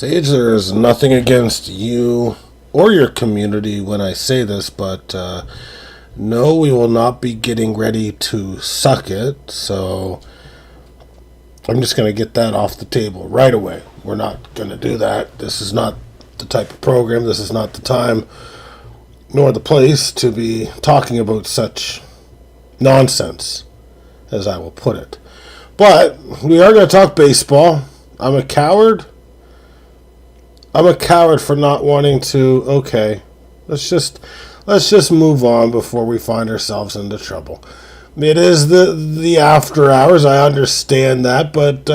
Sage, there is nothing against you or your community when I say this, but no, we will not be getting ready to suck it, so I'm just going to get that off the table right away. We're not going to do that. This is not the type of program, this is not the time nor the place to be talking about such nonsense, as I will put it. But we are going to talk baseball. I'm a coward. I'm a coward for not wanting to. Okay, let's just move on before we find ourselves into trouble. It is the after hours. I understand that, but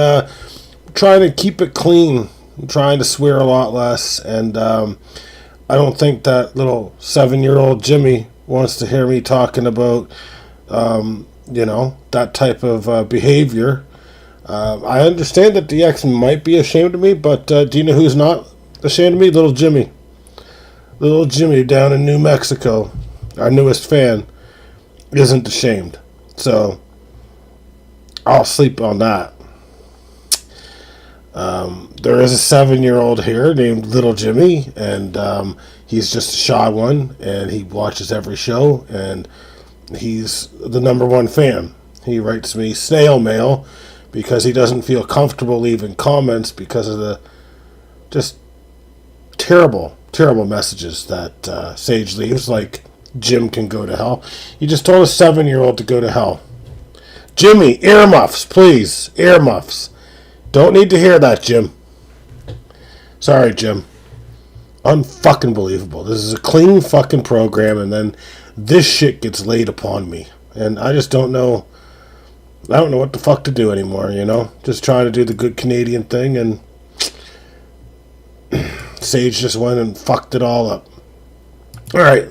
trying to keep it clean. I'm trying to swear a lot less, and I don't think that little 7-year-old Jimmy wants to hear me talking about that type of behavior. I understand that the ex might be ashamed of me, but do you know who's not ashamed of me? Little Jimmy. Little Jimmy down in New Mexico, our newest fan, isn't ashamed. So, I'll sleep on that. There is a 7-year-old here named Little Jimmy, and he's just a shy one, and he watches every show, and he's the number one fan. He writes me snail mail because he doesn't feel comfortable leaving comments because of the just terrible messages that Sage leaves, like Jim can go to hell. You just told a 7-year-old to go to hell. Jimmy, earmuffs, please. Earmuffs. Don't need to hear that, Jim. Sorry, Jim. Unfucking believable. This is a clean fucking program, and then this shit gets laid upon me. And I just don't know. I don't know what the fuck to do anymore, Just trying to do the good Canadian thing, and Sage just went and fucked it all up. Alright.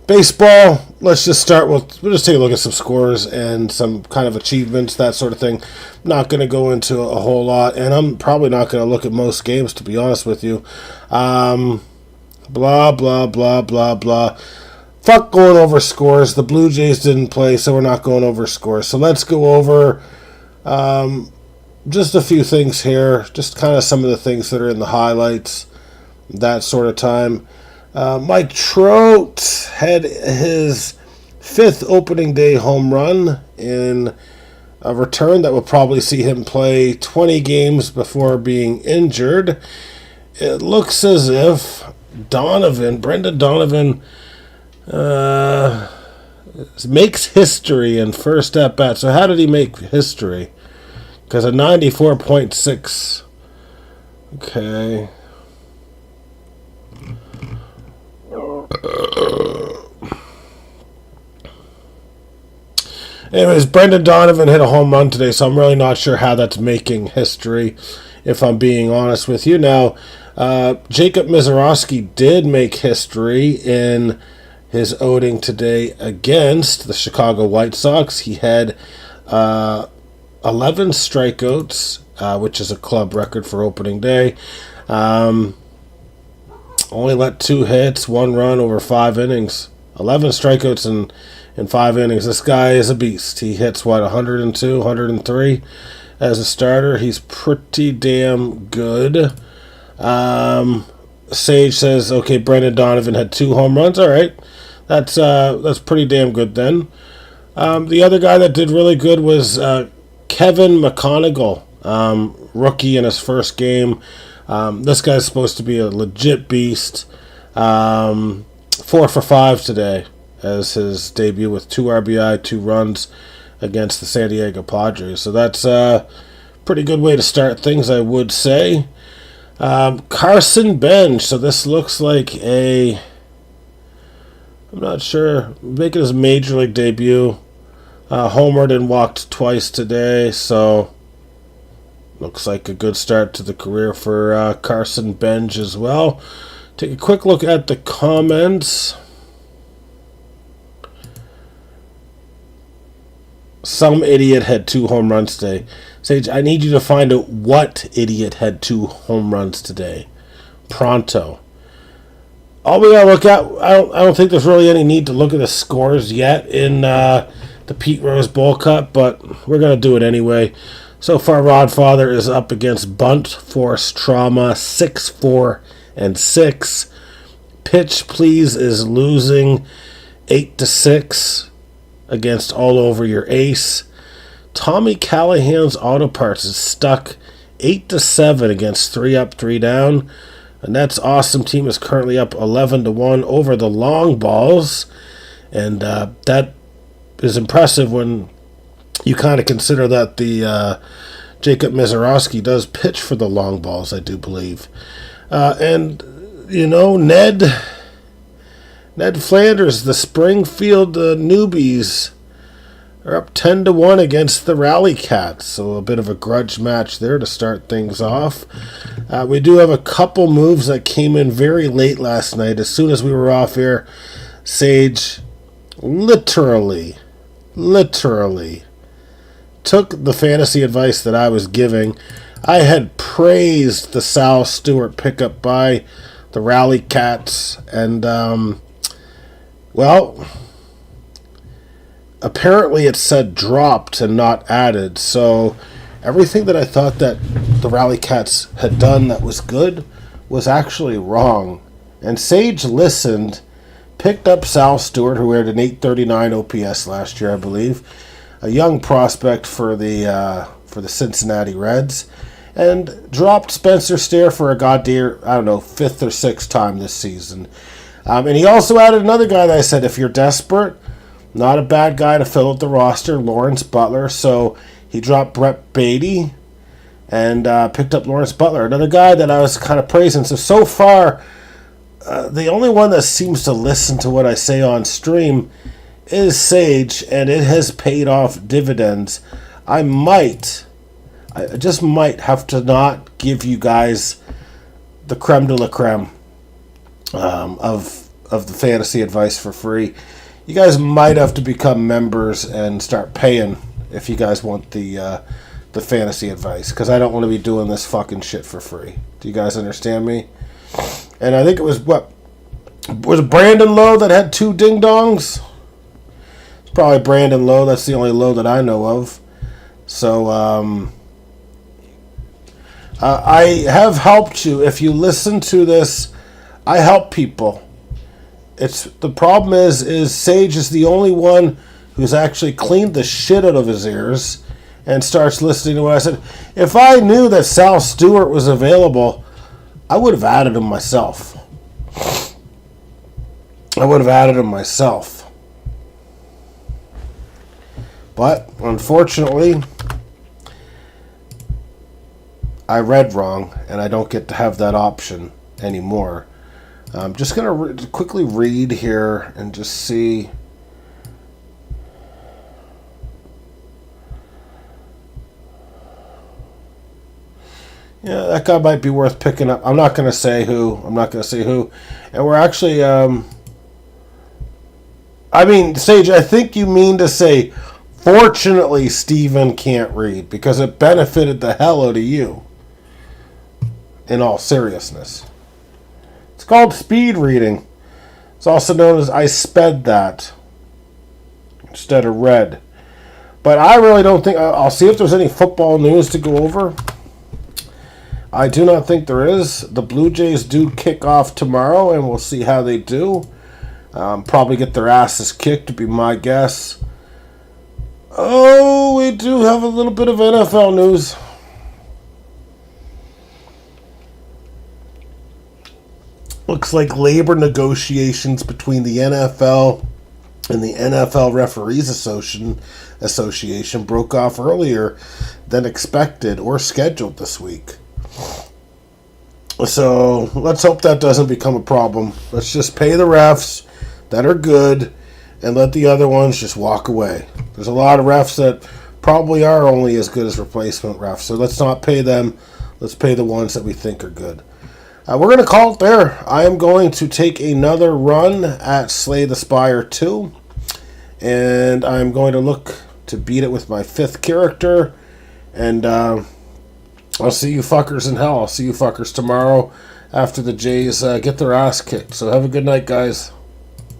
Baseball, let's just start with, we'll just take a look at some scores and some kind of achievements, that sort of thing. Not going to go into a whole lot, and I'm probably not going to look at most games, to be honest with you. Blah, blah, blah, blah, blah. Fuck going over scores. The Blue Jays didn't play, so we're not going over scores. So let's go over just a few things here, just kind of some of the things that are in the highlights, that sort of time. Mike Trout had his 5th opening day home run in a return that will probably see him play 20 games before being injured. It looks as if Brendan Donovan, makes history in first at bat. So how did he make history? Because a 94.6. Okay. Anyways, Brendan Donovan hit a home run today, so I'm really not sure how that's making history, if I'm being honest with you. Now, Jacob Misiorowski did make history in his outing today against the Chicago White Sox. He had 11 strikeouts, which is a club record for opening day. Only let 2 hits, 1 run over 5 innings. 11 strikeouts in 5 innings. This guy is a beast. He hits, 102, 103 as a starter. He's pretty damn good. Sage says, okay, Brendan Donovan had 2 home runs. All right. That's pretty damn good then. The other guy that did really good was Kevin McConaughey, rookie in his first game. This guy's supposed to be a legit beast. 4 for 5 today as his debut with 2 RBI, 2 runs against the San Diego Padres. So that's a pretty good way to start things, I would say. Carson Bench. So this looks like I'm not sure, making his major league debut. Homered and walked twice today, so looks like a good start to the career for Carson Bench as well. Take a quick look at the comments. Some idiot had 2 home runs today. Sage, I need you to find out what idiot had 2 home runs today. Pronto. All we gotta look at, I don't think there's really any need to look at the scores yet in the Pete Rose Bowl Cup, but we're gonna do it anyway. So far, Rodfather is up against Bunt Force Trauma 6-4-6. Pitch Please is losing 8-6 against All Over Your Ace. Tommy Callahan's Auto Parts is stuck 8-7 against 3 Up, 3 Down. And that's Awesome Team is currently up 11-1 over the Long Balls. And that is impressive when you kind of consider that the Jacob Mizorowski does pitch for the Long Balls, I do believe. And, Ned Flanders, the Springfield newbies, are up 10-1 against the Rally Cats. So a bit of a grudge match there to start things off. We do have a couple moves that came in very late last night. As soon as we were off air, Sage literally took the fantasy advice that I was giving. I had praised the Sal Stewart pickup by the Rally Cats, and apparently it said dropped and not added. So everything that I thought that the Rally Cats had done that was good was actually wrong. And Sage listened, picked up Sal Stewart, who had an 839 OPS last year, I believe, a young prospect for the Cincinnati Reds, and dropped Spencer Steer for a goddamn, fifth or sixth time this season. And he also added another guy that I said, if you're desperate, not a bad guy to fill out the roster, Lawrence Butler. So he dropped Brett Beatty and picked up Lawrence Butler, another guy that I was kind of praising. So far, the only one that seems to listen to what I say on stream is Sage, and it has paid off dividends. I just might have to not give you guys the creme de la creme of the fantasy advice for free. You guys might have to become members and start paying if you guys want the fantasy advice, because I don't want to be doing this fucking shit for free. Do you guys understand me? And I think it was Brandon Lowe that had 2 ding-dongs? It's probably Brandon Lowe. That's the only Lowe that I know of. So, I have helped you. If you listen to this, I help people. The problem is Sage is the only one who's actually cleaned the shit out of his ears and starts listening to what I said. If I knew that Sal Stewart was available, I would have added him myself. But, unfortunately, I read wrong, and I don't get to have that option anymore. I'm just going to quickly read here and just see. Yeah, that guy might be worth picking up. I'm not going to say who. And we're actually, Sage, I think you mean to say, fortunately, Steven can't read, because it benefited the hell out of you. In all seriousness. It's called speed reading. It's also known as I sped that instead of read. But I really don't think... I'll see if there's any football news to go over. I do not think there is. The Blue Jays do kick off tomorrow, and we'll see how they do. Probably get their asses kicked, to be my guess. Oh, we do have a little bit of NFL news. Looks like labor negotiations between the NFL and the NFL Referees Association broke off earlier than expected or scheduled this week. So let's hope that doesn't become a problem. Let's just pay the refs that are good and let the other ones just walk away. There's a lot of refs that probably are only as good as replacement refs, so let's not pay them. Let's pay the ones that we think are good. We're going to call it there. I am going to take another run at Slay the Spire 2. And I'm going to look to beat it with my 5th character. And I'll see you fuckers in hell. I'll see you fuckers tomorrow after the Jays get their ass kicked. So have a good night, guys.